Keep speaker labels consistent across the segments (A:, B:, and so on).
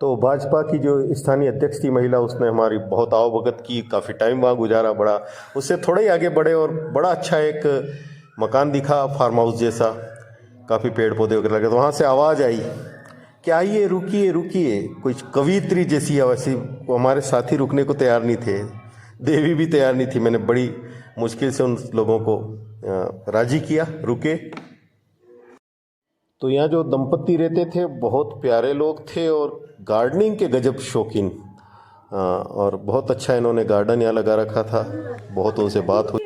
A: तो भाजपा की जो स्थानीय अध्यक्ष थी महिला, उसने हमारी बहुत आवभगत की, काफ़ी टाइम वहाँ गुजारा। बड़ा उससे थोड़े ही आगे बढ़े और बड़ा अच्छा एक मकान दिखा, फार्म हाउस जैसा, काफ़ी पेड़ पौधे वगैरह लगे। तो वहाँ से आवाज़ आई कि आइए, रुकिए रुकिए, कुछ कवियत्री जैसी आवाज़ थी। वो हमारे साथी रुकने को तैयार नहीं थे, देवी भी तैयार नहीं थी। मैंने बड़ी मुश्किल से उन लोगों को राजी किया, रुके। तो यहाँ जो दंपत्ति रहते थे बहुत प्यारे लोग थे और गार्डनिंग के गजब शौकीन। और बहुत अच्छा इन्होंने गार्डन यहाँ लगा रखा था। बहुत उनसे बात हुई।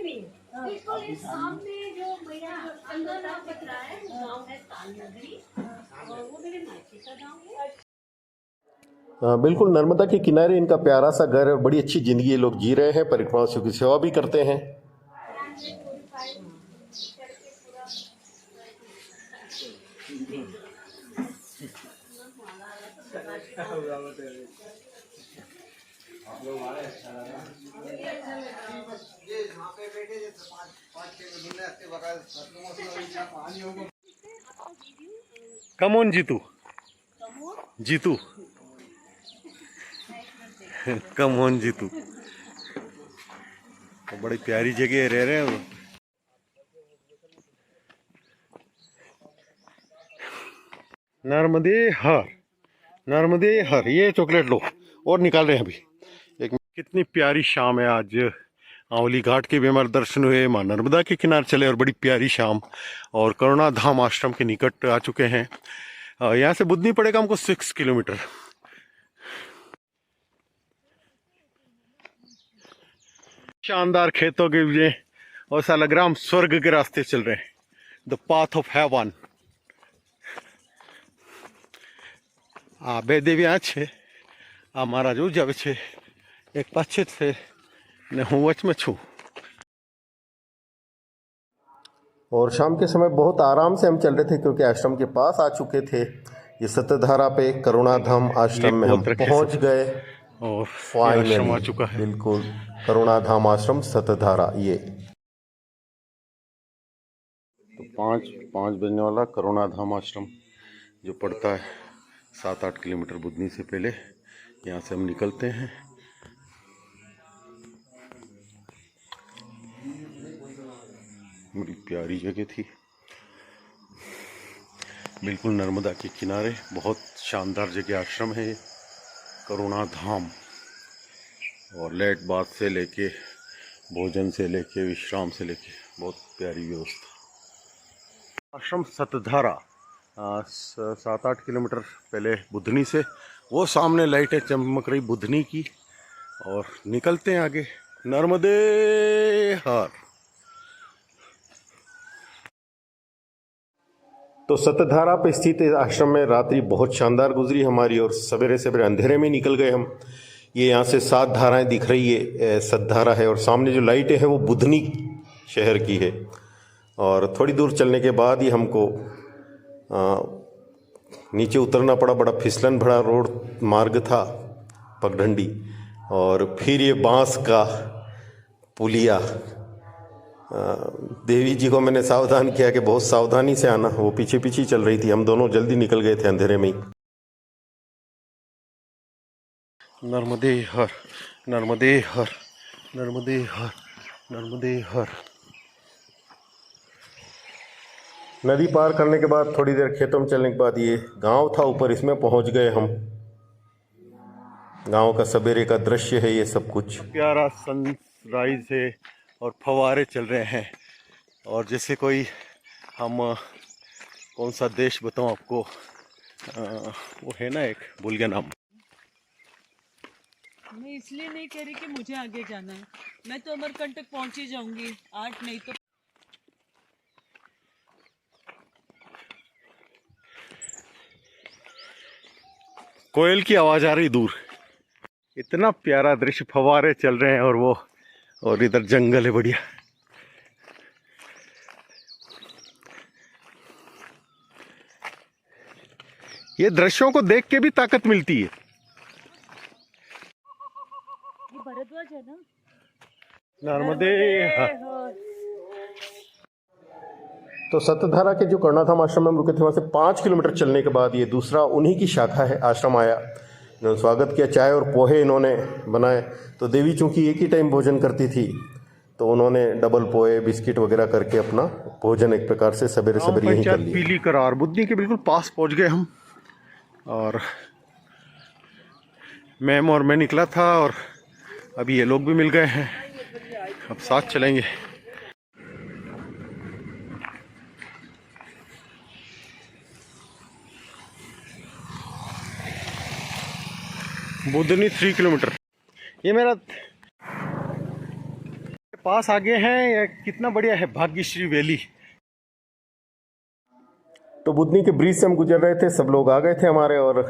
A: बिल्कुल नर्मदा के किनारे इनका प्यारा सा घर है और बड़ी अच्छी ज़िंदगी ये लोग जी रहे हैं। परिक्रमावासियों की सेवा भी करते हैं।
B: Come on Jitu, Jitu come on Jitu. तो बड़ी प्यारी जगह रह रहे हैं। नर्मदे हर, नर्मदे हर, ये चॉकलेट लो और निकाल रहे हैं अभी। एक कितनी प्यारी शाम है आज। आंवली घाट के भी हमारे दर्शन हुए, माँ नर्मदा के किनारे चले और बड़ी प्यारी शाम। और करुणा धाम आश्रम के निकट आ चुके हैं। यहाँ से बुधनी पड़ेगा हमको 6 किलोमीटर। शानदार खेतों के लिए, और ऐसा लग रहा हम स्वर्ग के रास्ते चल रहे हैं। The path of haven. બે દેવી આ છે, આ મારા જોઈ જાવે છે, એક પાછળ છે ને હું વચમાં છું।
A: और शाम के समय बहुत आराम से हम चल रहे थे क्योंकि आश्रम के पास आ चुके थे। ये सतधारा पे करुणाधाम आश्रम में हम पहुंच गए
B: और
A: फाइनली।
B: आश्रम आ चुका है।
A: बिल्कुल करुणाधाम आश्रम सतधारा। ये तो 5 बजने वाला करुणाधाम आश्रम जो पड़ता है 7-8 किलोमीटर बुधनी से पहले। यहाँ से हम निकलते हैं। बड़ी प्यारी जगह थी, बिल्कुल नर्मदा के किनारे। बहुत शानदार जगह आश्रम है ये करुणाधाम। और लेट बाथ से लेके, भोजन से लेके, विश्राम से लेके, बहुत प्यारी व्यवस्था। आश्रम सतधारा 7-8 किलोमीटर पहले बुधनी से। वो सामने लाइटें चमक रही बुधनी की। और निकलते हैं आगे, नर्मदे हर। तो सतधारा पे स्थित आश्रम में रात्रि बहुत शानदार गुजरी हमारी और सवेरे सवेरे अंधेरे में निकल गए हम। ये यहाँ से 7 धाराएं दिख रही है, सतधारा है। और सामने जो लाइटें हैं वो बुधनी शहर की है। और थोड़ी दूर चलने के बाद ही हमको नीचे उतरना पड़ा। बड़ा फिसलन भरा रोड मार्ग था, पगडंडी। और फिर ये बांस का पुलिया। देवी जी को मैंने सावधान किया कि बहुत सावधानी से आना। वो पीछे पीछे चल रही थी, हम दोनों जल्दी निकल गए थे अंधेरे में ही। नर्मदे हर, नर्मदे हर, नर्मदे हर, नर्मदे हर। नदी पार करने के बाद थोड़ी देर खेतों में चलने के बाद ये गांव था ऊपर, इसमें पहुंच गए हम। गांव का सवेरे का दृश्य है ये सब कुछ। प्यारा सनराइज है और फवारे चल रहे हैं। और जैसे कोई हम कौन सा देश बताऊं आपको, वो है ना एक, भूल गया नाम।
C: मैं इसलिए नहीं कह रही कि मुझे आगे जाना है, मैं तो अमरकंटक पहुंच ही जाऊंगी 8 नहीं तो।
B: कोयल की आवाज आ रही दूर। इतना प्यारा दृश्य, फवारे चल रहे हैं और वो, और इधर जंगल है बढ़िया। ये दृश्यों को देख के भी ताकत मिलती है।
C: ये भरद्वाज है ना,
B: नर्मदे हर।
A: तो सतधारा के जो करुणाधाम आश्रम में हम रुके थे, वहाँ से 5 किलोमीटर चलने के बाद ये दूसरा उन्हीं की शाखा है आश्रम आया।
B: इन्होंने स्वागत किया। चाय और पोहे इन्होंने बनाए। तो देवी चूँकि एक ही टाइम भोजन करती थी तो उन्होंने डबल पोहे बिस्किट वगैरह करके अपना भोजन एक प्रकार से सवेरे सवेरे यहीं कर लिया।
A: पीली करार बुद्धनी के बिल्कुल पास पहुंच गए हम, और मैम और मैं निकला था और अभी ये लोग भी मिल गए हैं, अब साथ चलेंगे। बुद्धनी 3 किलोमीटर ये मेरा पास आगे हैं। या कितना बढ़िया है भाग्यश्री वैली।
B: तो बुद्धनी के ब्रिज से हम गुजर रहे थे, सब लोग आ गए थे हमारे, और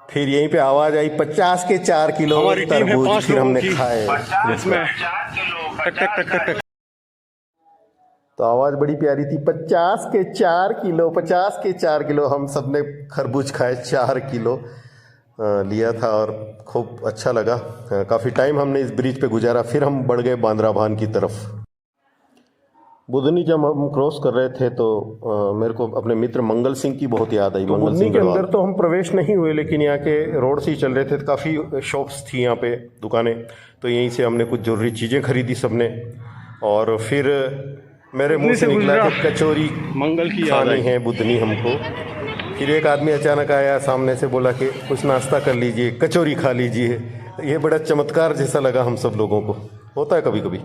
B: फिर यहीं पे आवाज आई 50 के 4 किलो
A: हमारी टीम है 5
B: तरबूज फिर
A: लोगों
B: हमने
A: की,
B: खाए।
A: इसमें टक टक टक टक टक।
B: तो आवाज बड़ी प्यारी थी, 50 के 4 किलो, 50 के 4 किलो। हम सब ने खरबूज खाए 4 किलो लिया था और खूब अच्छा लगा। काफ़ी टाइम हमने इस ब्रिज पे गुजारा। फिर हम बढ़ गए बांद्रा भान की तरफ। बुधनी जब हम क्रॉस कर रहे थे तो मेरे को अपने मित्र मंगल सिंह की बहुत याद आई। मंगल सिंह के अंदर तो हम प्रवेश नहीं हुए, लेकिन यहाँ के रोड से ही चल रहे थे तो काफ़ी शॉप्स थी यहाँ पे, दुकानें। तो यहीं से हमने कुछ जरूरी चीज़ें खरीदी सबने, और फिर मेरे मुंह से निकला कि कचौरी
A: मंगल की
B: खानी है बुधनी हमको। फिर एक आदमी अचानक आया सामने से, बोला कि कुछ नाश्ता कर लीजिए, कचौरी खा लीजिए। ये बड़ा चमत्कार जैसा लगा हम सब लोगों को। होता है कभी कभी।